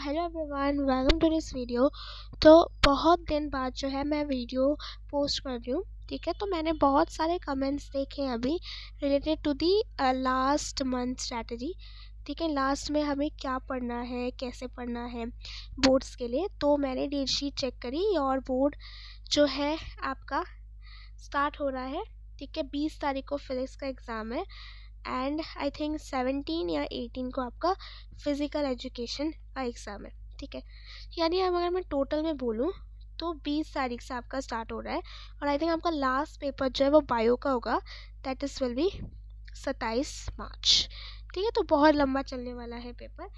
Hello everyone, welcome to this video. तो बहुत दिन बाद जो है मैं वीडियो पोस्ट कर रही हूँ। ठीक है, तो मैंने बहुत सारे कमेंट्स देखे हैं अभी related to the last month strategy. ठीक है, लास्ट में हमें क्या पढ़ना है, कैसे पढ़ना है बोर्ड्स के लिए। तो मैंने डेट शीट चेक करी और बोर्ड जो है आपका स्टार्ट हो रहा है। ठीक है, 20 तारीख को फिजिक्स का एग्ज़ाम है एंड आई थिंक 17 या 18 को आपका फिज़िकल एजुकेशन का एग्ज़ाम है। ठीक है, यानी अब अगर मैं टोटल में बोलूँ तो 20 तारीख से आपका स्टार्ट हो रहा है और आई थिंक आपका लास्ट पेपर जो है वो बायो का होगा, दैट इज़ विल बी 27 मार्च। ठीक है, तो बहुत लंबा चलने वाला है पेपर।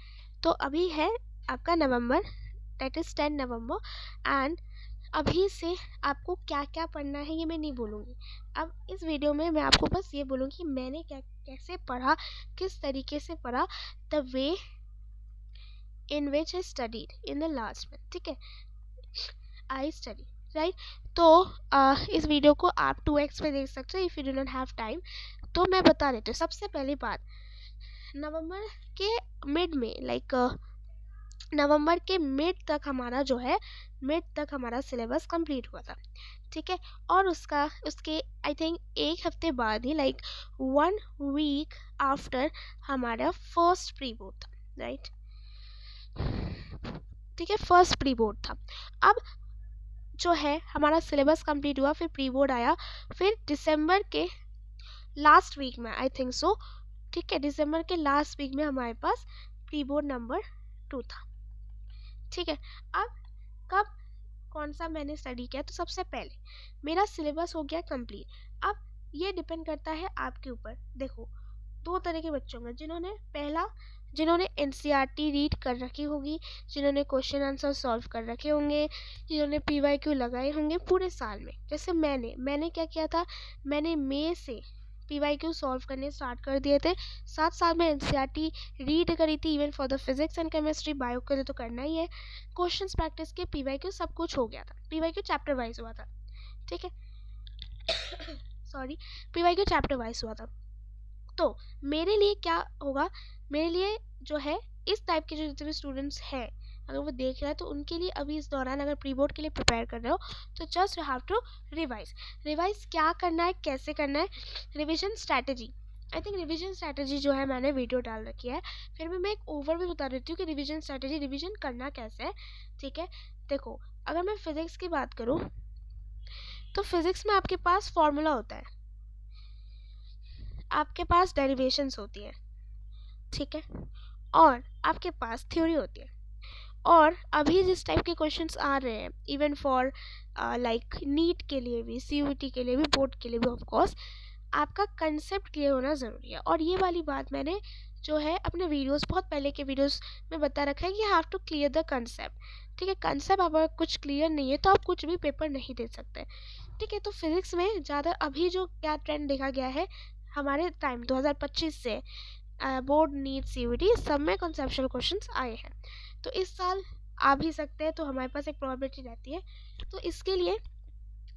तो अभी है आपका नवंबर, दैट इज़ 10 नवंबर एंड अभी से आपको क्या क्या पढ़ना है ये मैं नहीं बोलूँगी। अब इस वीडियो में मैं आपको बस ये बोलूँगी कि मैंने क्या कैसे पढ़ा, किस तरीके से पढ़ा, the way in which I studied in the last month. ठीक है, आई स्टडी राइट। तो इस वीडियो को आप 2x पे देख सकते हो if you do not have time. तो मैं बता देती हूँ। सबसे पहली बात, नवंबर के मिड में नवंबर के मिड तक हमारा सिलेबस कंप्लीट हुआ था। ठीक है, और उसके आई थिंक एक हफ्ते बाद ही 1 वीक आफ्टर हमारा फर्स्ट प्री बोर्ड था, राइट। ठीक है, फर्स्ट प्री बोर्ड था। अब जो है हमारा सिलेबस कंप्लीट हुआ, फिर प्री बोर्ड आया, फिर दिसंबर के लास्ट वीक में आई थिंक सो। ठीक है, दिसंबर के लास्ट वीक में हमारे पास प्री बोर्ड नंबर 2 था। ठीक है, अब कब कौन सा मैंने स्टडी किया, तो सबसे पहले मेरा सिलेबस हो गया कंप्लीट। अब ये डिपेंड करता है आपके ऊपर। देखो, दो तरह के बच्चों में, जिन्होंने एनसीईआरटी रीड कर रखी होगी, जिन्होंने क्वेश्चन आंसर सॉल्व कर रखे होंगे, जिन्होंने पीवाईक्यू लगाए होंगे पूरे साल में। जैसे मैंने क्या किया था, मैंने मई से पीवाईक्यू सॉल्व करने स्टार्ट कर दिए थे। 7 साल में एनसीईआरटी रीड करी थी, even for the physics and chemistry, bio के लिए तो करना ही है। क्वेश्चंस प्रैक्टिस के, पीवाईक्यू सब कुछ हो गया था। पीवाईक्यू चैप्टर वाइज हुआ था। ठीक है सॉरी, पीवाईक्यू चैप्टर वाइज हुआ था। तो मेरे लिए क्या होगा, मेरे लिए जो है इस टाइप के जो जितने भी स्टूडेंट्स हैं, अगर वो देख रहे हैं तो उनके लिए अभी इस दौरान अगर प्री बोर्ड के लिए प्रिपेयर कर रहे हो तो just you have to revise क्या करना है, कैसे करना है। Revision strategy, I think revision strategy जो है मैंने वीडियो डाल रखी है। फिर भी मैं एक ओवरव्यू बता देती हूँ कि रिविजन स्ट्रैटेजी, रिविजन करना कैसे है। ठीक है, देखो, अगर मैं फिजिक्स की बात करूँ तो फिजिक्स में आपके पास फॉर्मूला होता है, आपके पास डेरिवेशंस होती है। ठीक है, और आपके पास थ्योरी होती है। और अभी जिस टाइप के क्वेश्चंस आ रहे हैं, इवन फॉर नीट के लिए भी, सीयूईटी के लिए भी, बोर्ड के लिए भी, ऑफ कोर्स आपका कंसेप्ट क्लियर होना ज़रूरी है। और ये वाली बात मैंने जो है अपने वीडियोस, बहुत पहले के वीडियोस में बता रखा है कि have to clear the concept. ठीक है, कंसेप्ट अगर कुछ क्लियर नहीं है तो आप कुछ भी पेपर नहीं दे सकते। ठीक है, तो फिजिक्स में ज़्यादा अभी जो क्या ट्रेंड देखा गया है हमारे टाइम 2025 से, बोर्ड, नीट, सीयूईटी सब में कॉन्सेप्चुअल क्वेश्चंस आए हैं। तो इस साल आ भी सकते हैं, तो हमारे पास एक प्रोबेबिलिटी रहती है। तो इसके लिए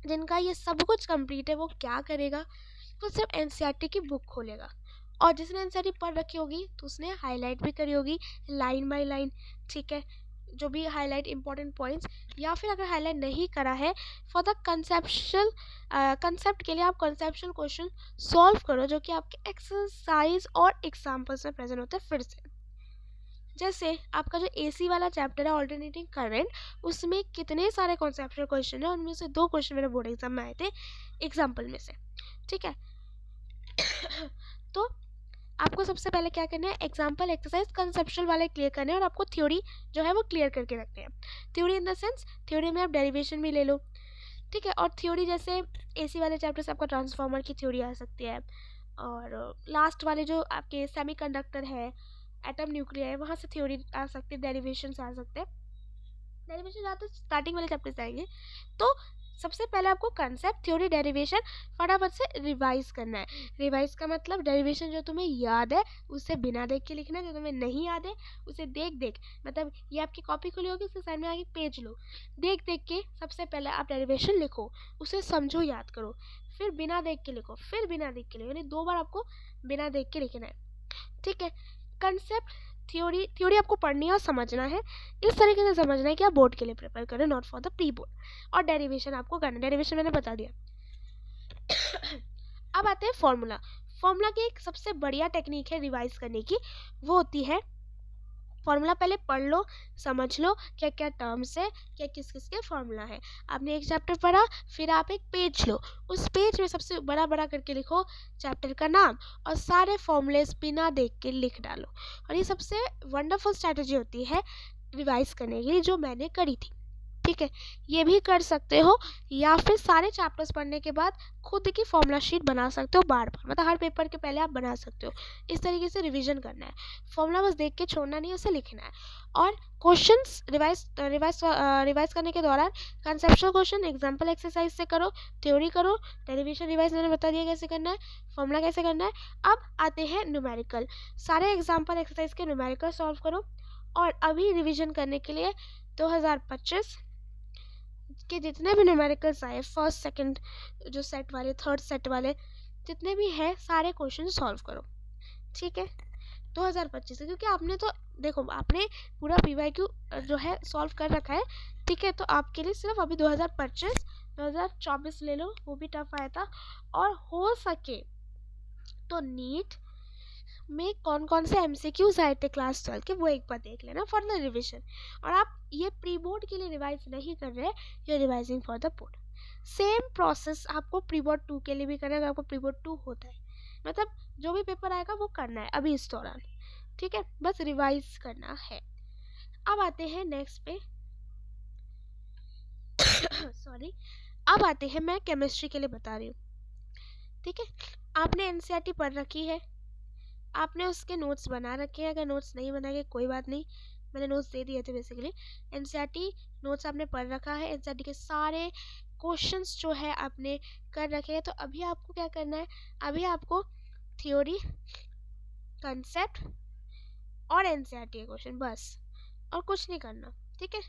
जिनका ये सब कुछ कंप्लीट है वो क्या करेगा, तो सिर्फ एनसीईआरटी की बुक खोलेगा, और जिसने एनसीईआरटी पढ़ रखी होगी तो उसने हाईलाइट भी करी होगी लाइन बाय लाइन। ठीक है, जो भी हाईलाइट इंपॉर्टेंट पॉइंट्स, या फिर अगर हाईलाइट नहीं करा है फॉर द कंसेप्ट के लिए आप कंसेप्चुअल क्वेश्चन सॉल्व करो, जो कि आपके एक्सरसाइज और एग्जाम्पल्स में प्रेजेंट होते हैं। फिर से जैसे आपका जो एसी वाला चैप्टर है, ऑल्टरनेटिंग करंट, उसमें कितने सारे कॉन्सेप्चुअल क्वेश्चन है, उनमें से 2 क्वेश्चन मेरे बोर्ड एग्जाम में आए थे एग्जाम्पल में से। ठीक है तो आपको सबसे पहले क्या करना है, एग्जाम्पल, एक्सरसाइज, कंसेप्चुअल वाले क्लियर करने हैं, और आपको थ्योरी जो है वो क्लियर करके रखते हैं। Theory in the sense, theory में आप डेरिवेशन भी ले लो। ठीक है, और थ्योरी जैसे एसी वाले चैप्टर से आपका ट्रांसफार्मर की थ्योरी आ सकती है, और लास्ट वाले जो आपके सेमीकंडक्टर है, एटम न्यूक्लियर है, वहाँ से थ्योरी आ सकती है, डेरिवेशन आ सकते हैं। डेरिवेशन ज़्यादा स्टार्टिंग वाले चैप्टर से आएंगे। तो सबसे पहले आपको कंसेप्ट, थ्योरी, डेरिवेशन फटाफट से रिवाइज करना है। रिवाइज का मतलब डेरिवेशन जो तुम्हें याद है उसे बिना देख के लिखना है, जो तुम्हें नहीं याद है उसे देख मतलब ये आपकी कॉपी खुली होगी, उसके साइड में आगे पेज लो, देख के सबसे पहले आप डेरिवेशन लिखो, उसे समझो, याद करो, फिर बिना देख के लिखो, फिर बिना देख के लिखो, यानी 2 बार आपको बिना देख के लिखना है। ठीक है, कंसेप्ट थ्योरी थ्योरी आपको पढ़नी है और समझना है, इस तरीके से समझना है कि आप बोर्ड के लिए प्रिपेयर करें, not for the pre board. और डेरिवेशन आपको करना है, डेरिवेशन मैंने बता दिया। अब आते हैं फॉर्मूला। फॉर्मूला की एक सबसे बढ़िया टेक्निक है रिवाइज करने की, वो होती है फॉर्मूला पहले पढ़ लो, समझ लो क्या क्या टर्म्स है, क्या किस किस के फॉर्मूला है। आपने एक चैप्टर पढ़ा, फिर आप एक पेज लो, उस पेज में सबसे बड़ा बड़ा करके लिखो चैप्टर का नाम और सारे फॉर्मूलेस बिना देख के लिख डालो। और ये सबसे वंडरफुल स्ट्रैटेजी होती है रिवाइज करने के लिए, जो मैंने करी थी। ठीक है, ये भी कर सकते हो, या फिर सारे चैप्टर्स पढ़ने के बाद खुद की फॉर्मूला शीट बना सकते हो बार बार, मतलब हर पेपर के पहले आप बना सकते हो। इस तरीके से रिवीजन करना है, फॉर्मूला बस देख के छोड़ना नहीं, उसे लिखना है। और क्वेश्चंस रिवाइज करने के दौरान कंसेप्चुअल क्वेश्चन एग्जाम्पल एक्सरसाइज से करो, थ्योरी करो, डेरिवेशन रिवाइज मैंने बता दिया कैसे करना है, फॉर्मूला कैसे करना है। अब आते हैं न्यूमेरिकल, सारे एग्जाम्पल एक्सरसाइज के न्यूमेरिकल सॉल्व करो। और अभी रिविजन करने के लिए 2025 के जितने भी न्यूमेरिकल्स आए, फर्स्ट सेकंड जो सेट वाले, थर्ड सेट वाले, जितने भी हैं सारे क्वेश्चन सॉल्व करो। ठीक है, 2025 से, क्योंकि आपने तो देखो आपने पूरा पीवाईक्यू जो है सॉल्व कर रखा है। ठीक है, तो आपके लिए सिर्फ अभी 2025 2024 ले लो, वो भी टफ आया था। और हो सके तो नीट में कौन कौन से एमसीक्यूज आए थे क्लास 12 के, वो एक बार देख लेना फॉर द रिविजन। और आप ये प्री बोर्ड के लिए रिवाइज नहीं कर रहे, ये revising for the board. Same process आपको प्री बोर्ड 2 के लिए भी करना है, अगर आपको प्री बोर्ड 2 होता है, मतलब जो भी पेपर आएगा वो करना है अभी इस दौरान। ठीक है, बस रिवाइज करना है। अब आते हैं नेक्स्ट पे सॉरी, अब आते हैं, मैं केमिस्ट्री के लिए बता रही हूँ। ठीक है, आपने एनसीईआरटी पढ़ रखी है, आपने उसके नोट्स बना रखे हैं, अगर नोट्स नहीं बनाए कोई बात नहीं, मैंने नोट्स दे दिए थे बेसिकली। एनसीईआरटी नोट्स आपने पढ़ रखा है, एनसीईआरटी के सारे क्वेश्चंस जो है आपने कर रखे हैं। तो अभी आपको क्या करना है, अभी आपको थ्योरी, कंसेप्ट और एनसीईआरटी के क्वेश्चन, बस और कुछ नहीं करना। ठीक है,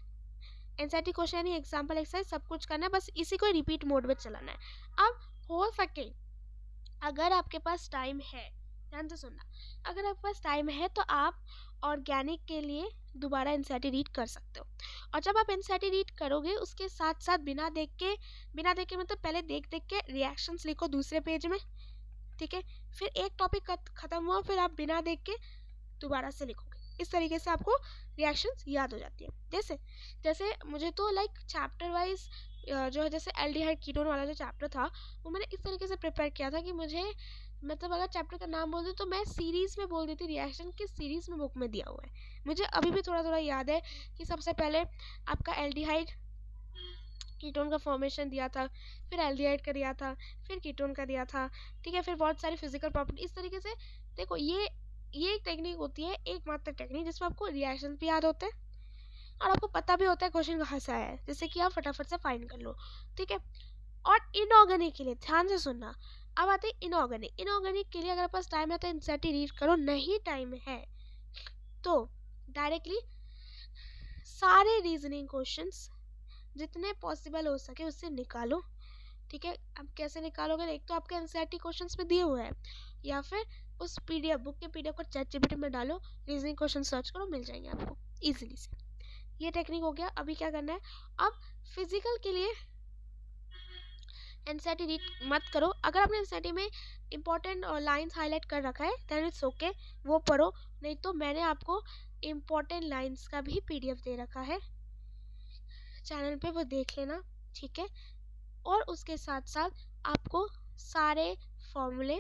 एनसीईआरटी क्वेश्चन यानी एग्जाम्पल एक्सरसाइज सब कुछ करना है, बस इसी को रिपीट मोड में चलाना है। अब हो सके अगर आपके पास टाइम है, ध्यान से सुनना, अगर आपके पास टाइम है तो आप ऑर्गेनिक के लिए दोबारा एनसीईआरटी रीड कर सकते हो। और जब आप एनसीईआरटी रीड करोगे उसके साथ साथ बिना देख के मतलब पहले देख के रिएक्शंस लिखो दूसरे पेज में। ठीक है, फिर एक टॉपिक खत्म हुआ, फिर आप बिना देख के दोबारा से लिखोगे, इस तरीके से आपको रिएक्शंस याद हो जाती है। जैसे जैसे मुझे तो लाइक चैप्टर वाइज जो है, जैसे एल्डिहाइड कीटोन वाला जो चैप्टर था वो मैंने इस तरीके से प्रिपेयर किया था कि मुझे, मतलब अगर चैप्टर का नाम बोल दूँ तो मैं सीरीज़ में बोल देती, रिएक्शन किस सीरीज़ में बुक में दिया हुआ है। मुझे अभी भी थोड़ा थोड़ा याद है कि सबसे पहले आपका एल्डिहाइड कीटोन का फॉर्मेशन दिया था, फिर एल्डिहाइड का दिया था, फिर कीटोन का दिया था। ठीक है, फिर बहुत सारी फिजिकल प्रॉपर्टी, इस तरीके से। देखो ये एक टेक्निक होती है, एकमात्र टेक्निक, जिसमें आपको रिएक्शन भी याद होते हैं और आपको पता भी होता है क्वेश्चन कहाँ से आया है, जिससे कि आप फटाफट से फाइंड कर लो। ठीक है, और इनऑर्गेनिक के लिए ध्यान से सुनना। अब आते हैं इनऑर्गेनिक। इनऑर्गेनिक के लिए अगर पास टाइम है तो एनसीईआरटी रीड करो, नहीं टाइम है तो डायरेक्टली सारे रीजनिंग क्वेश्चंस जितने पॉसिबल हो सके उससे निकालो। ठीक है, अब कैसे निकालोगे, एक तो आपके एनसीईआरटी क्वेश्चंस में दिए हुए हैं, या फिर उस पीडीएफ बुक के पीडीएफ को चैटजीपीटी में डालो, रीजनिंग क्वेश्चन सर्च करो, मिल जाएंगे आपको इजीली से। ये टेक्निक हो गया। अभी क्या करना है, अब फिजिकल के लिए एनसीईआरटी रीड मत करो। अगर आपने एनसीईआरटी में इंपॉर्टेंट लाइंस हाईलाइट कर रखा है देन इट्स ओके, वो पढ़ो। नहीं तो मैंने आपको इंपॉर्टेंट लाइंस का भी पीडीएफ दे रखा है चैनल पे, वो देख लेना। ठीक है, और उसके साथ साथ आपको सारे फॉर्मूले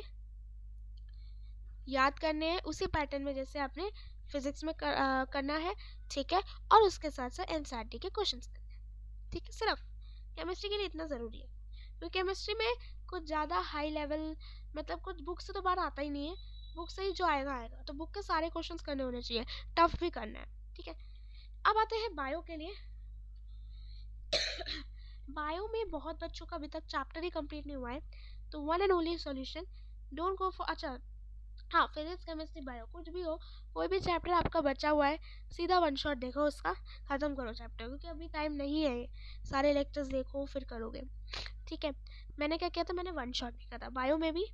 याद करने हैं उसी पैटर्न में जैसे आपने फिजिक्स में करना है। ठीक है, और उसके साथ साथ एनसीईआरटी के क्वेश्चंस करने हैं। ठीक है, सिर्फ केमिस्ट्री के लिए इतना ज़रूरी है, क्योंकि केमिस्ट्री में कुछ ज़्यादा हाई लेवल, मतलब कुछ बुक से तो बाहर आता ही नहीं है, बुक से ही जो आएगा आएगा, तो बुक के सारे क्वेश्चंस करने होने चाहिए, टफ भी करना है। ठीक है, अब आते हैं बायो के लिए। बायो में बहुत बच्चों का अभी तक चैप्टर ही कंप्लीट नहीं हुआ है, तो one and only solution, don't go for, अच्छा हाँ, फिजिक्स केमिस्ट्री बायो कुछ भी हो, कोई भी चैप्टर आपका बचा हुआ है, सीधा वन शॉट देखो उसका, ख़त्म करो चैप्टर, क्योंकि अभी टाइम नहीं है, सारे लेक्चर्स देखो फिर करोगे। ठीक है, मैंने क्या किया था, मैंने वन शॉट लिखा था बायो में भी।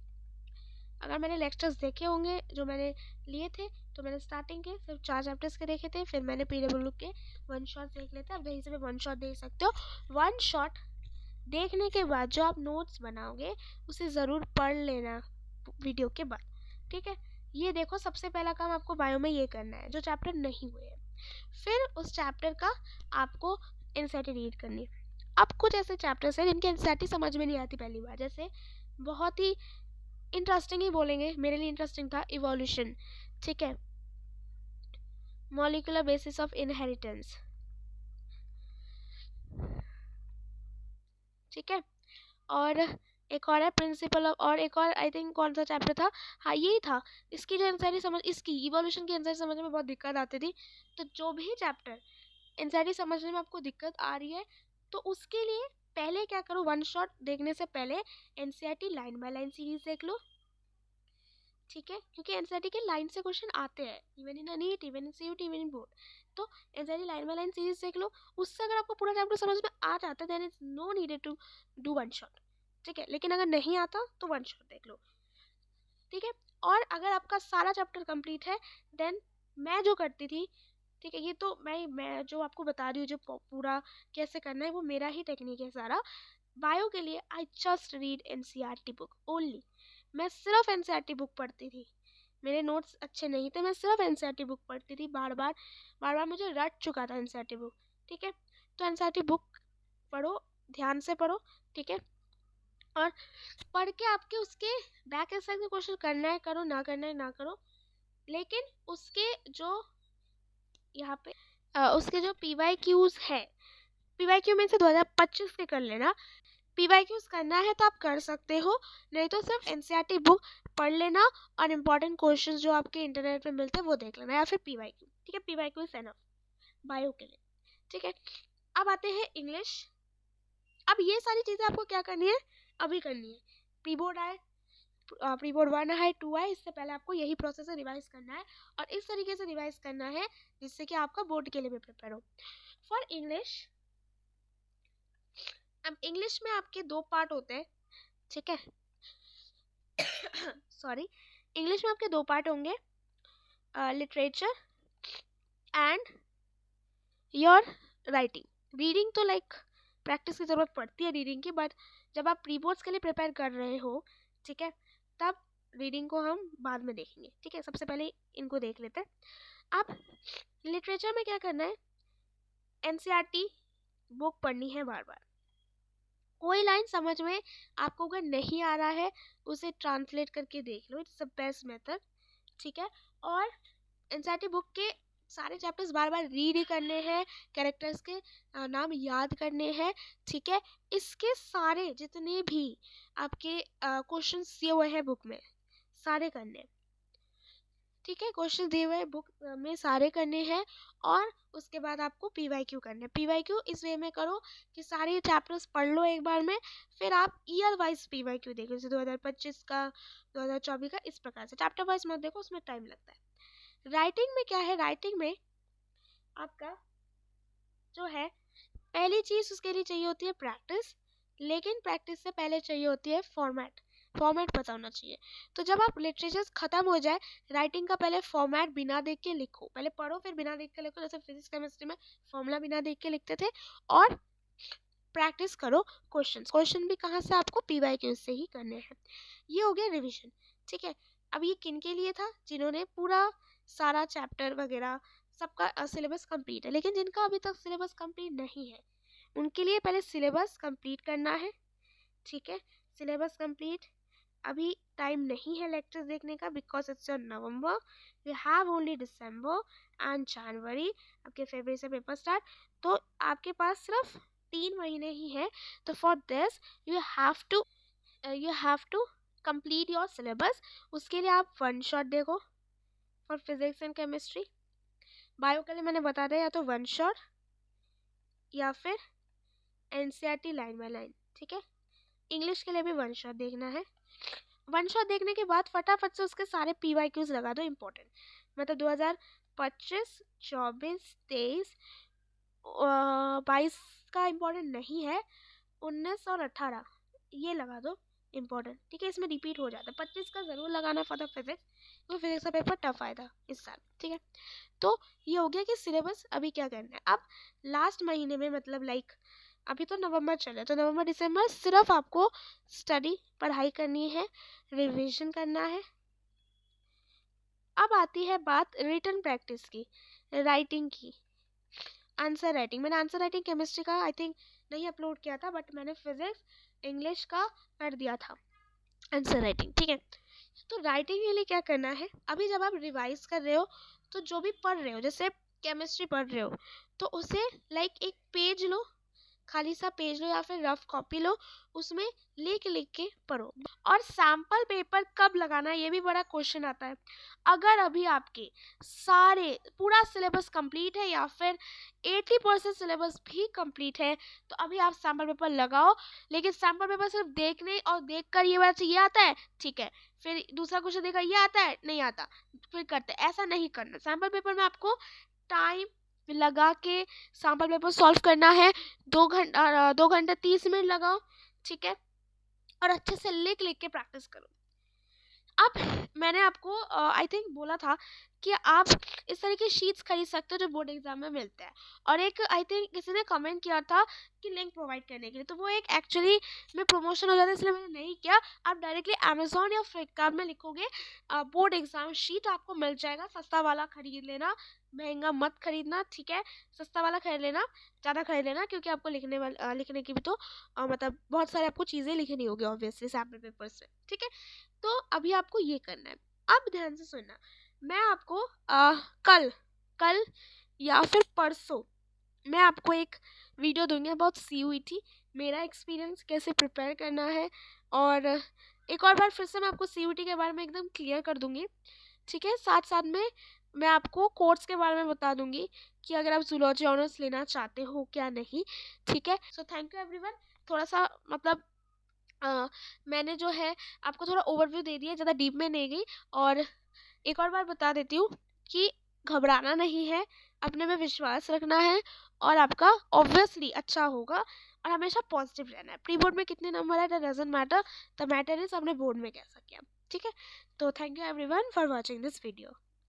अगर मैंने लेक्चर्स देखे होंगे जो मैंने लिए थे, तो मैंने स्टार्टिंग के सिर्फ 4 चैप्टर्स के देखे थे, फिर मैंने PW के 1 शॉट देख लेते। अब वहीं से भी 1 शॉट देख सकते हो। 1 शॉट देखने के बाद जो आप नोट्स बनाओगे उसे ज़रूर पढ़ लेना वीडियो के बाद, ठीक है। ये देखो, सबसे पहला काम आपको बायो में ये करना है जो चैप्टर नहीं हुए हैं। फिर उस चैप्टर का आपको एनसीईआरटी रीड करनी है। अब कुछ ऐसे चैप्टर्स हैं जिनकी एनसीईआरटी समझ में नहीं आती पहली बार, जैसे बहुत ही इंटरेस्टिंग ही बोलेंगे, मेरे लिए इंटरेस्टिंग था इवोल्यूशन, ठीक है, मॉलिक्यूलर बेसिस ऑफ इनहेरिटेंस, ठीक है, और एक और है प्रिंसिपल ऑफ, और एक और आई थिंक कौन सा चैप्टर था, हाँ यही था। इसकी जो एनसीईआरटी समझ, इसकी इवोल्यूशन की एनसीईआरटी समझने में बहुत दिक्कत आती थी। तो जो भी चैप्टर एनसीईआरटी समझने में आपको दिक्कत आ रही है, तो उसके लिए पहले क्या करो, 1 शॉट देखने से पहले NCERT line by line series देख लो, ठीक है, क्योंकि एनसीईआरटी के लाइन से क्वेश्चन आते हैं, even in NEET, even in CUET, even in board. तो NCERT line by line series देख लो, उससे अगर आपको पूरा चैप्टर समझ में आ जाता है then it's no needed to do 1 shot, ठीक है। लेकिन अगर नहीं आता तो 1 शॉट देख लो, ठीक है। और अगर आपका सारा चैप्टर कंप्लीट है देन मैं जो करती थी, ठीक है, ये तो मैं जो आपको बता रही हूँ जो पूरा कैसे करना है वो मेरा ही टेक्निक है सारा। बायो के लिए I just read NCERT book only. मैं सिर्फ एनसीईआरटी बुक पढ़ती थी, मेरे नोट्स अच्छे नहीं थे, मैं सिर्फ एनसीईआरटी बुक पढ़ती थी, बार बार मुझे रट चुका था एनसीईआरटी बुक, ठीक है। तो एनसीईआरटी बुक पढ़ो, ध्यान से पढ़ो, ठीक है। और पढ़ के आपके उसके बैक एक्सरसाइज के क्वेश्चन करना है करो, ना करना है ना करो, लेकिन उसके जो यहाँ पे उसके जो PYQs है, PYQ में से 2025 के कर लेना। PYQs करना है तो आप कर सकते हो, नहीं तो सिर्फ एनसीईआरटी बुक पढ़ लेना और इम्पोर्टेंट क्वेश्चंस जो आपके इंटरनेट पे मिलते हैं वो देख लेना, या फिर PYQ, ठीक है। PYQ इज एनफ बायो के लिए, ठीक है। अब आते हैं इंग्लिश। अब ये सारी चीज़ें आपको क्या करनी है, अभी करनी है। प्री बोर्ड आए, प्री बोर्ड 1 है 2 है, इससे पहले आपको यही प्रोसेस रिवाइज करना है, और इस तरीके से रिवाइज करना है जिससे कि आपका बोर्ड के लिए भी प्रिपेयर हो। फॉर इंग्लिश, अब इंग्लिश में आपके 2 पार्ट होते हैं, ठीक है। सॉरी, इंग्लिश में आपके 2 पार्ट होंगे, literature and your writing. Reading तो लाइक प्रैक्टिस की ज़रूरत पड़ती है रीडिंग की, बट जब आप प्री बोर्ड्स के लिए प्रिपेयर कर रहे हो, ठीक है, तब रीडिंग को हम बाद में देखेंगे, ठीक है। सबसे पहले इनको देख लेते हैं। अब लिटरेचर में क्या करना है, एनसीईआरटी बुक पढ़नी है बार बार। कोई लाइन समझ में आपको अगर नहीं आ रहा है उसे ट्रांसलेट करके देख लो, इट्स द बेस्ट मेथड, ठीक है। और एनसीईआरटी बुक के सारे चैप्टर्स बार बार रीड करने हैं, कैरेक्टर्स के नाम याद करने हैं, ठीक है। इसके सारे जितने भी आपके क्वेश्चंस दिए हुए हैं बुक में सारे करने हैं, ठीक है। क्वेश्चन दिए हुए बुक में सारे करने हैं, और उसके बाद आपको PYQ करना है। PYQ इस वे में करो कि सारे चैप्टर्स पढ़ लो एक बार में, फिर आप ईयर वाइज PYQ देखो, जैसे 2025 का, 2024 का, इस प्रकार से। चैप्टर वाइज मत देखो, उसमें टाइम लगता है। राइटिंग में क्या है, राइटिंग में आपका जो है पहली चीज़ उसके लिए चाहिए होती है प्रैक्टिस, लेकिन प्रैक्टिस से पहले चाहिए होती है फॉर्मेट पता होना चाहिए। तो जब आप लिटरेचर खत्म हो जाए, राइटिंग का पहले फॉर्मेट बिना देख के लिखो, पहले पढ़ो फिर बिना देख के लिखो, जैसे फिजिक्स केमिस्ट्री में फॉर्मूला बिना देख के लिखते थे। और प्रैक्टिस करो क्वेश्चन भी कहाँ से, आपको PYQ से ही करने हैं। ये हो गया रिविजन, ठीक है। अब ये किन के लिए था, जिन्होंने पूरा सारा चैप्टर वगैरह सबका सिलेबस कंप्लीट है, लेकिन जिनका अभी तक सिलेबस कंप्लीट नहीं है उनके लिए पहले सिलेबस कंप्लीट करना है, ठीक है। सिलेबस कंप्लीट, अभी टाइम नहीं है लेक्चर्स देखने का, because it's your November, we have only December and January, आपके फरवरी से पेपर स्टार्ट, तो आपके पास सिर्फ 3 महीने ही है। तो for this you have to complete your syllabus. उसके लिए आप 1 शॉट देखो for physics and chemistry. Bio के लिए मैंने बता दिया, या तो 1 शॉट या फिर एनसीईआरटी लाइन बाय लाइन, ठीक है। इंग्लिश के लिए भी 1 शॉट देखना है। 1 शॉट देखने के बाद फटाफट से उसके सारे PYQs लगा दो इम्पोर्टेंट, मतलब 2025, 24, 23, 22 का इम्पोर्टेंट नहीं है, 19 और 18 ये लगा दो, इंपॉर्टेंट, ठीक है, इसमें रिपीट हो जाता है। 25 का ज़रूर लगाना फॉर द फिजिक्स, क्योंकि फिजिक्स का पेपर टफ आया था इस साल, ठीक है। तो ये हो गया कि सिलेबस अभी क्या करना है। अब लास्ट महीने में मतलब लाइक अभी तो नवंबर चले, तो नवंबर दिसंबर सिर्फ आपको स्टडी पढ़ाई करनी है, रिवीजन करना है। अब आती है बात रिटन प्रैक्टिस की, राइटिंग की, आंसर राइटिंग। मैंने आंसर राइटिंग केमिस्ट्री का आई थिंक नहीं अपलोड किया था, बट मैंने फिजिक्स इंग्लिश का कर दिया था आंसर राइटिंग, ठीक है। तो राइटिंग के लिए क्या करना है, अभी जब आप रिवाइज कर रहे हो तो जो भी पढ़ रहे हो, जैसे केमिस्ट्री पढ़ रहे हो तो उसे लाइक एक पेज लो, खाली सा पेज लो या फिर रफ कॉपी लो, उसमें लिख लिख के पढ़ो। और सैम्पल पेपर कब लगाना है, ये भी बड़ा क्वेश्चन आता है। अगर अभी आपके सारे पूरा सिलेबस कंप्लीट है या फिर 80% सिलेबस भी कंप्लीट है तो अभी आप सैम्पल पेपर लगाओ। लेकिन सैम्पल पेपर सिर्फ देखने और देखकर ये बात ये आता है, ठीक है, फिर दूसरा क्वेश्चन देखा ये आता है, नहीं आता, फिर करते, ऐसा नहीं करना। सैम्पल पेपर में आपको टाइम लगा के सैम्पल पेपर सॉल्व करना है। 2 घंटा 30 मिनट लगाओ, ठीक है, और अच्छे से लिख लिख के प्रैक्टिस करो। अब मैंने आपको आई थिंक बोला था कि आप इस तरह के शीट्स खरीद सकते हो जो बोर्ड एग्जाम में मिलते हैं। और एक आई थिंक किसी ने कमेंट किया था कि लिंक प्रोवाइड करने के लिए, तो वो एक एक्चुअली में प्रमोशन हो जाता है, इसलिए मैंने नहीं किया। आप डायरेक्टली अमेजोन या फ्लिपकार्ट में लिखोगे बोर्ड एग्जाम शीट, आपको मिल जाएगा। सस्ता वाला खरीद लेना, महंगा मत खरीदना, ठीक है, सस्ता वाला खरीद लेना, ज़्यादा खरीद लेना, क्योंकि आपको लिखने की भी तो मतलब बहुत सारे आपको चीज़ें लिखनी होगी ऑब्वियसली सैम्पल पेपर से, ठीक है। तो अभी आपको ये करना है। अब ध्यान से सुनना, मैं आपको कल या फिर परसों मैं आपको एक वीडियो दूंगी अबाउट CUET, मेरा एक्सपीरियंस कैसे प्रिपेयर करना है। और एक और बार फिर से मैं आपको CUET के बारे में एकदम क्लियर कर दूंगी, ठीक है। साथ साथ में मैं आपको कोर्स के बारे में बता दूंगी कि अगर आप जूलॉजी ऑनर्स लेना चाहते हो क्या नहीं, ठीक है। So thank you everyone. थोड़ा सा मतलब मैंने जो है आपको थोड़ा ओवरव्यू दे दिया, ज़्यादा डीप में नहीं गई। और एक और बार बता देती हूँ कि घबराना नहीं है, अपने में विश्वास रखना है और आपका ऑब्वियसली अच्छा होगा। और हमेशा पॉजिटिव रहना है। प्री बोर्ड में कितने नंबर है that doesn't matter, the matter is आपने बोर्ड में कैसा किया, ठीक है। तो thank you everyone for watching this video.